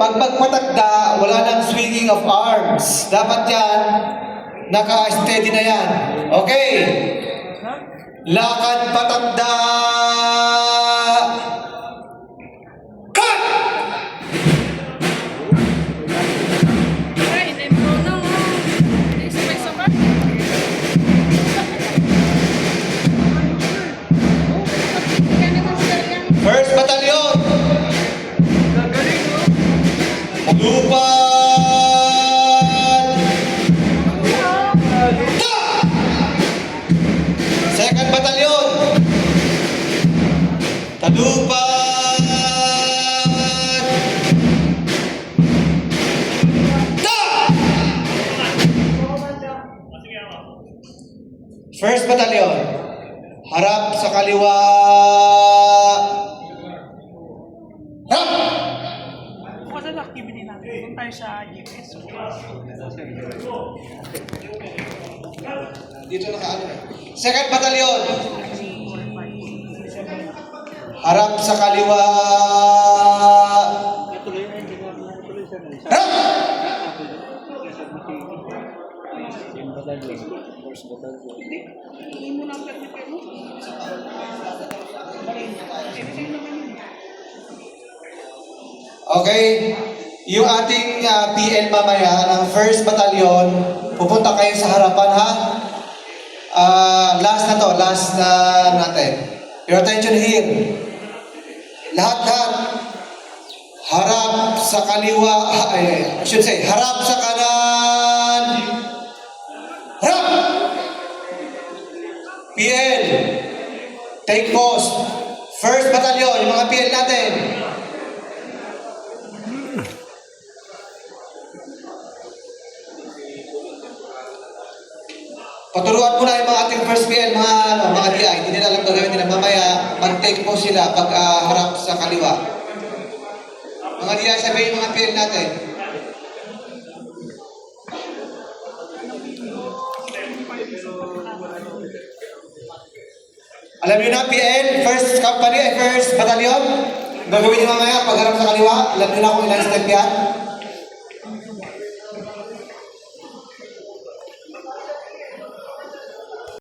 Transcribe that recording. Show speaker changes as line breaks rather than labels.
Pag magpatakda, wala nang swinging of arms. Dapat yan, naka-steady na yan. Okay. Lakad patakda. Cut! First Battalion. Lupad. Second Battalion. Talupad. First Battalion. Harap sa kaliwa. Harap!
Kasi sa activity natin, kung tayo sa GPS.
Dito nakaano na. Second Battalion. Harap sa kaliwa. Harap!
Hindi mo lang pag-prepare mo.
Okay. Yung ating PL mamaya ng 1st Battalion, pupunta kayo sa harapan, ha? Last na to, last na natin. Your attention here. Lahat-lahat. Harap sa kaliwa, I should say, harap sa kanan. Harap! PL. Take post. 1st Battalion, yung mga PL natin. Paturuan mo na yung mga ating first PL, mga DI. Hindi nila alam gagawin nila. Mamaya, mag-take po sila pag harap sa kaliwa. Mga DI, sabihin yung mga PL natin. Alam niyo na, PL, first company, first battalion. Gagawin niyo mamaya pag harap sa kaliwa. Alam niyo na kung ilang step yan.